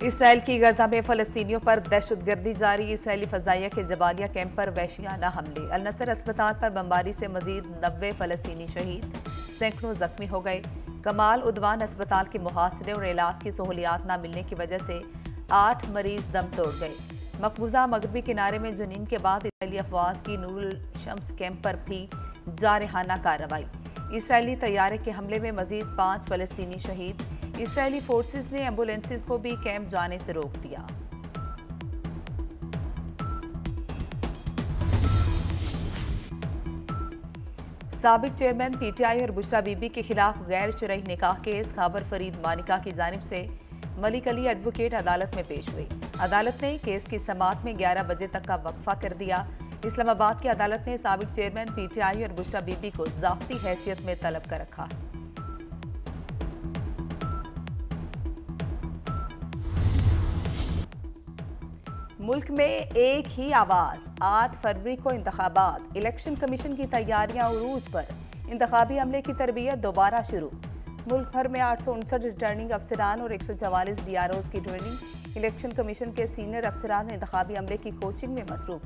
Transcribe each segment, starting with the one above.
Israel की गजा में फलस्तीनियों पर दहशतगर्दी जारी। इसराइली फजाइया के जबालिया कैंप पर वहशियाना हमले। अल नसर अस्पताल पर बमबारी से मजीद 90 फलस्तीनी शहीद, सैकड़ों जख्मी हो गए। कमाल उदवान अस्पताल के मुहासरे और इलाज की सहूलियात न मिलने की वजह से 8 मरीज दम तोड़ गए। मकबूजा मगरबी किनारे में जनीन के बाद इसराइली अफवाज की नूरुल शम्स कैंप पर भी जारहाना कार्रवाई। इसराइली तैयारे के हमले में मजीद 5 फलस्तीनी शहीद। इसराइली फोर्सेस ने एम्बुलेंसेस को भी कैंप जाने से रोक दिया। साबिक चेयरमैन पीटीआई और बुशरा बीबी के खिलाफ गैर शरई निकाह केस खैबर फरीद मानिका की जानिब से मलिक अली एडवोकेट अदालत में पेश हुई। अदालत ने केस की समाअत में 11 बजे तक का वक्फा कर दिया। इस्लामाबाद की अदालत ने साबिक चेयरमैन पीटीआई और बुशरा बीबी को ज़ाब्ती हैसियत में तलब कर रखा है। मुल्क में एक ही आवाज, 8 फरवरी को इंतखाबात। इलेक्शन कमीशन की तैयारियां उरूज पर। इंतखाबी अमले की तरबियत दोबारा शुरू। मुल्क भर में 859 रिटर्निंग अफसरान और 144 बीआरओज की ट्रेनिंग। इलेक्शन कमीशन के सीनियर अफसरान इंतखाबी अमले की कोचिंग में मसरूफ।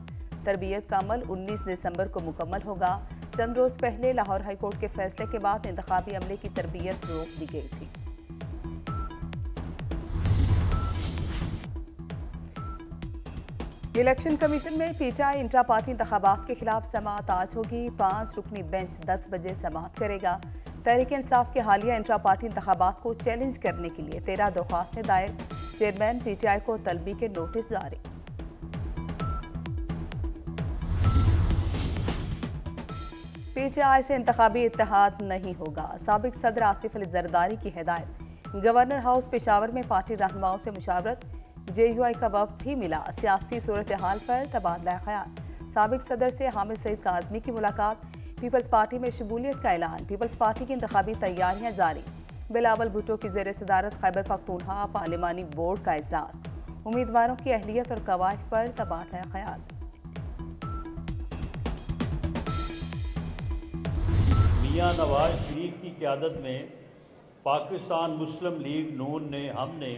तरबियत का अमल 19 दिसंबर को मुकम्मल होगा। चंद रोज पहले लाहौर हाईकोर्ट के फैसले के बाद इंतखाबी अमले की तरबियत रोक दी गई थी। इलेक्शन कमीशन में पीटीआई इंट्रा पार्टी इंतखाबात के खिलाफ समाअत आज होगी। 5 रुकनी बेंच 10 बजे समाअत करेगा। तहरीक इंसाफ के हालिया इंट्रा पार्टी इंतखाबात को चैलेंज करने के लिए 13 दरख्वास्तें दायर। चेयरमैन पीटीआई को तलबी के नोटिस जारी। पीटीआई से इंतखाबी इत्तेहाद नहीं होगा। साबिक सदर आसिफ अली जरदारी की हिदायत। गवर्नर हाउस पेशावर में पार्टी रहनुमाओं से मुशावरत। जेयूआई का वक्त भी मिला। सियासी सूरत हाल पर तबादला ख्याल। साबिक सदर से हामिद सईद काज़मी की मुलाकात। पीपल्स पार्टी में शमूलियत का ऐलान। पीपल्स पार्टी की इंतखाबी तैयारियां जारी। बिलावल भुट्टो की ज़ेर सदारत खैबर पख्तूनख्वा पार्लिमानी बोर्ड का इजलास। उम्मीदवारों की अहलियत और कवायद पर तबादला ख्याल। मियां नवाज शरीफ की क़यादत में पाकिस्तान मुस्लिम लीग नून ने हमने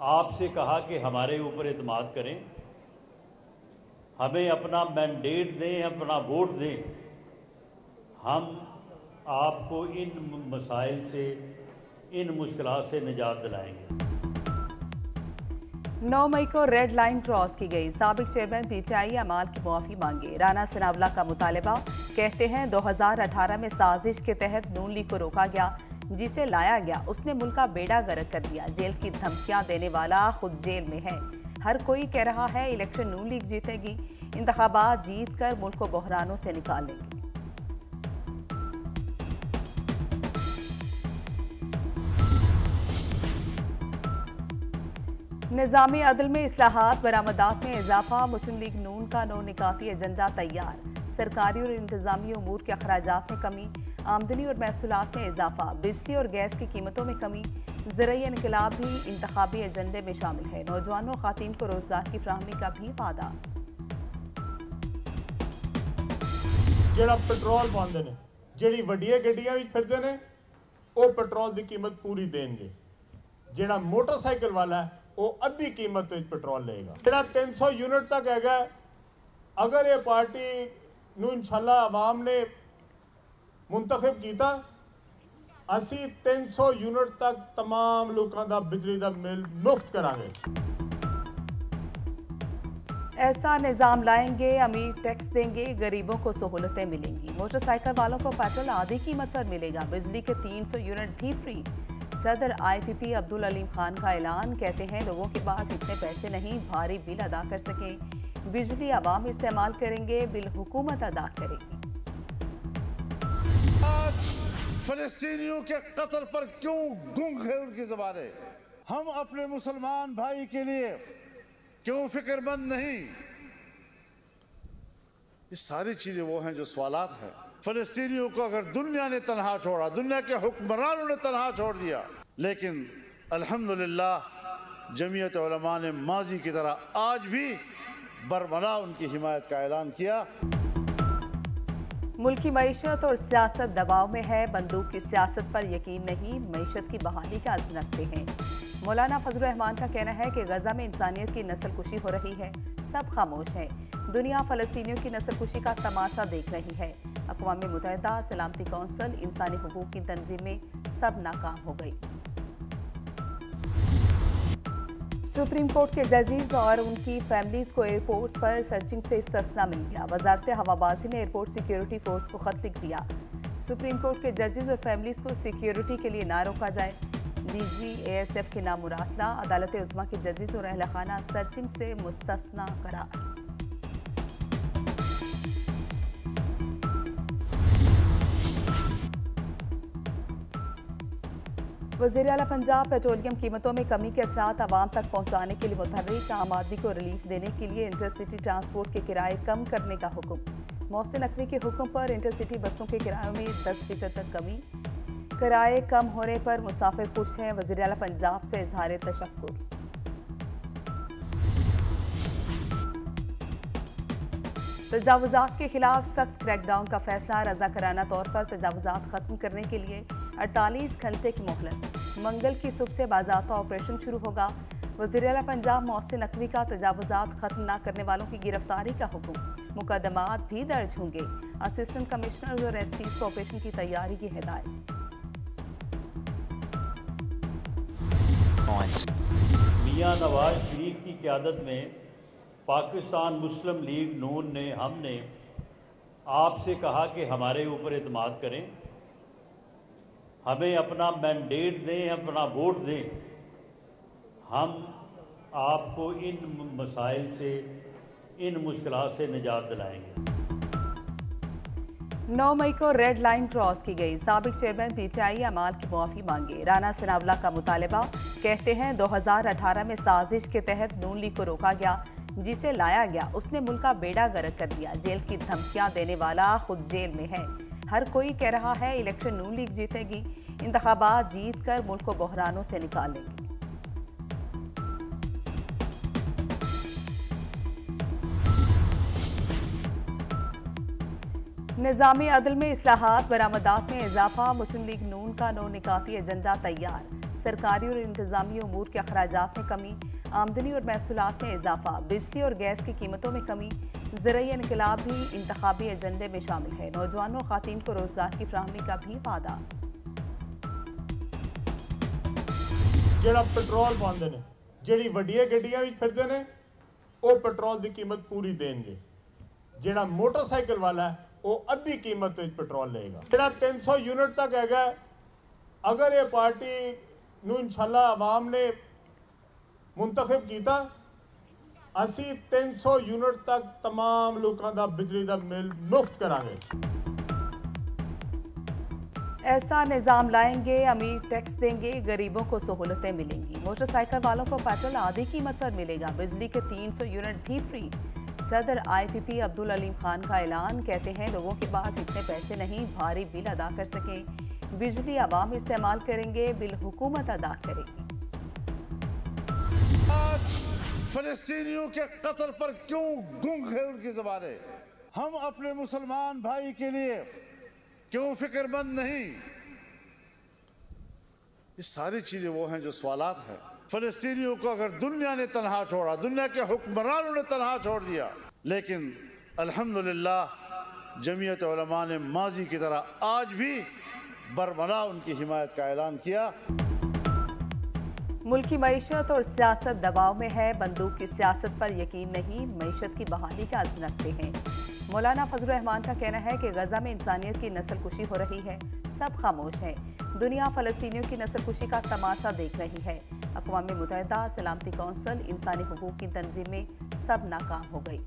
आपसे कहा कि हमारे ऊपर एतमाद करें, हमें अपना मैंडेट दें, अपना वोट दें, हम आपको इन मसाइल से, इन मुश्किलात से निजात दिलाएंगे। 9 मई को रेड लाइन क्रॉस की गई। साबिक चेयरमैन पीटीआई अमाल की मुआफ़ी मांगे। राना सनावला का मुतालबा। कहते हैं 2018 में साजिश के तहत नून लीग को रोका गया, जिसे लाया गया उसने मुल्क का बेड़ा गर्क कर दिया। जेल की धमकियां देने वाला खुद जेल में है। हर कोई कह रहा है इलेक्शन नून लीग जीतेगी। इंतखाबात जीत कर मुल्क को बहरानों से निकालेंगे। निज़ामी अदल में इस्लाहात, बरामदात में इजाफा। मुस्लिम लीग नून का 9 निकाती एजेंडा तैयार। सरकारी और इंतजामी उमूर के अखराजात में कमी। आमदनी और महसूलात में इजाफा। बिजली और गैस की कीमतों में कमी। ज़राई इनकलाब भी इंतखाबी एजेंडे में शामिल है। नौजवानों और ख़ातीन को रोजगार की फराहमी का भी वादा। ਜਿਹੜਾ पेट्रोल पाते हैं, ਜਿਹੜੀ ਵੱਡੀਆਂ ਗੱਡੀਆਂ ਵਿੱਚ ਫਿਰਦੇ ਨੇ ਉਹ पेट्रोल की कीमत पूरी देंगे। ਜਿਹੜਾ मोटरसाइकिल वाला है वो अद्धी कीमत ਵਿੱਚ पेट्रोल लेगा। ਜਿਹੜਾ 300 यूनिट तक हैगा, अगर ये पार्टी नूं इंशाअल्लाह आवाम ने मुंतखब किया, असी 300 यूनिट तक तमाम लोगों का बिजली का बिल मुफ्त करांगे। ऐसा निज़ाम लाएंगे, अमीर टैक्स देंगे, गरीबों को सहूलतें मिलेंगी। मोटरसाइकिल वालों को पेट्रोल आधी कीमत पर मिलेगा। बिजली के 300 यूनिट भी फ्री। सदर IPP अब्दुल अलीम खान का ऐलान। कहते हैं लोगों के पास इतने पैसे नहीं भारी बिल अदा कर सकें। बिजली आवाम इस्तेमाल करेंगे, बिल हुकूमत अदा करेगी। आज फलस्तीनियों के कत्ल पर क्यों गुंग है उनकी ज़बानें? हम अपने मुसलमान भाई के लिए क्यों फिक्रमंद नहीं? ये सारी चीजें वो हैं जो सवालात हैं। फलस्तीनियों को अगर दुनिया ने तनहा छोड़ा, दुनिया के हुक्मरानों ने तनहा छोड़ दिया, लेकिन अल्हम्दुलिल्लाह जमीयत उलमा ने माजी की तरह आज भी बरमला उनकी हिमायत का ऐलान किया। मुल्क की मईशत और सियासत दबाव में है। बंदूक की सियासत पर यकीन नहीं, मईशत की बहाली का अज़्म रखते हैं। मौलाना फजलुर रहमान का कहना है कि गजा में इंसानियत की नस्लकुशी हो रही है, सब खामोश हैं। दुनिया फलस्तीनियों की नस्लकुशी का तमाशा देख रही है। अक़वाम मुत्तहिदा, सलामती कौंसिल, इंसानी हुकूक की तंजीमें सब नाकाम हो गई। सुप्रीम कोर्ट के जजेस और उनकी फैमिलीज को एयरपोर्ट्स पर सर्चिंग से इस्तिस्ना मिल गया। वजारत हवाबाजी ने एयरपोर्ट सिक्योरिटी फोर्स को खत लिख दिया। सुप्रीम कोर्ट के जजेस और फैमिलीज को सिक्योरिटी के लिए ना रोका जाए। डीजी ASF के नाम मुरासला, अदालत उज़्मा के जजेस और अहल खाना सर्चिंग से मुस्तस्ना करार। वज़ीर आला पंजाब पेट्रोलियम कीमतों में कमी के असरात आवाम तक पहुँचाने के लिए मुतहर्रिक आम आदमी को रिलीफ देने के लिए इंटरसिटी ट्रांसपोर्ट के किराए कम करने का हुक्म। मोहसिन नकवी के हुक्म पर इंटरसिटी बसों के किरायों में 10% तक कमी। किराए कम होने पर मुसाफिर खुश हैं। वज़ीर आला पंजाब से इजहार तशक्कुर। तजावुज़ात के खिलाफ सख्त क्रैकडाउन का फैसला। रज़ाकाराना तौर पर तजावुज़ात खत्म करने के लिए 48 घंटे की मोहलत। मंगल की सुबह से बाज़ाब्ता ऑपरेशन शुरू होगा। वज़ीर आला पंजाब मोहसिन नकवी का तजावुज़ात खत्म न करने वालों की गिरफ्तारी का हुक्म। मुकदमात भी दर्ज होंगे। असिस्टेंट कमिश्नर्स और SP को ऑपरेशन की तैयारी की हिदायत। मियां नवाज शरीफ की क़यादत में पाकिस्तान मुस्लिम लीग नून ने हमने आपसे कहा कि हमारे ऊपर एतमाद करें, हमें अपना मैंडेट दें, अपना वोट दें, हम आपको इन मसाइल से, इन मुश्किलात से निजात दिलाएंगे। 9 मई को रेड लाइन क्रॉस की गई। साबिक चेयरमैन PTI अमाल की मुआफ़ी मांगे। राना सनावला का मुतालबा। कहते हैं 2018 में साजिश के तहत नून लीग को रोका गया, जिसे लाया गया उसने मुल्क का बेड़ा गर्क कर दिया। जेल की धमकियां देने वाला खुद जेल में है। हर कोई कह रहा है इलेक्शन नून लीग जीतेगी, इंतखाबात जीत कर मुल्क को बहरानों से निकालेंगे। निज़ामी अदल में इस्लाहात, बरामदात में इजाफा। मुस्लिम लीग नून का 9 निकाती एजेंडा तैयार। सरकारी और इंतजामी उमूर के अखराजात में कमी, आमदनी और महसूलात में इजाफा, बिजली और गैस की कीमतों में कमी। ज़राई इनकलाब भी इंतखाबी एजेंडे में शामिल है। नौजवानों और खातीन को रोजगार की फ्राहमी का भी वादा। ਜਿਹੜਾ पेट्रोल पाते हैं, ਜਿਹੜੀ ਵੱਡੀਆਂ ਗੱਡੀਆਂ ਵਿੱਚ ਫਿਰਦੇ ਨੇ, ਉਹ पेट्रोल की कीमत पूरी देंगे। ਜਿਹੜਾ मोटरसाइकिल वाला है वो अद्धी कीमत पेट्रोल लेगा। ਜਿਹੜਾ 300 यूनिट तक हैगा, अगर ये पार्टी नूं इंशाअल्लाह आवाम ने मुंतखब किया, असी 300 यूनिट तक तमाम लोगों का बिजली का बिल मुफ्त करांगे। ऐसा निज़ाम लाएंगे, अमीर टैक्स देंगे, गरीबों को सहूलतें मिलेंगी। मोटरसाइकिल वालों को पेट्रोल आधी कीमत पर मिलेगा। बिजली के 300 यूनिट भी फ्री। सदर IPP अब्दुल अलीम खान का ऐलान। कहते हैं लोगों के पास इतने पैसे नहीं भारी बिल अदा कर सकें। बिजली आवाम इस्तेमाल करेंगे, बिल हुकूमत अदा करेगी। आज फलस्तीनियों के कत्ल पर क्यों गुंग है उनकी ज़बानें? हम अपने मुसलमान भाई के लिए क्यों फिक्रमंद नहीं? ये सारी चीजें वो हैं जो सवालात हैं। फलस्तीनियों को अगर दुनिया ने तनहा छोड़ा, दुनिया के हुक्मरानों ने तनहा छोड़ दिया, लेकिन अल्हम्दुलिल्लाह जमीयत उलमा ने माजी की तरह आज भी बरमला उनकी हिमायत का ऐलान किया। मुल्क की मईशत और सियासत दबाव में है। बंदूक की सियासत पर यकीन नहीं, मईशत की बहाली का अज़्म रखते हैं। मौलाना फजलुर रहमान का कहना है कि गजा में इंसानियत की नस्लकुशी हो रही है, सब खामोश हैं। दुनिया फलस्तीनियों की नस्लकुशी का तमाशा देख रही है। अक़वाम मुत्तहिदा, सलामती कौंसिल, इंसानी हुकूक की तंजीमें सब नाकाम हो गई।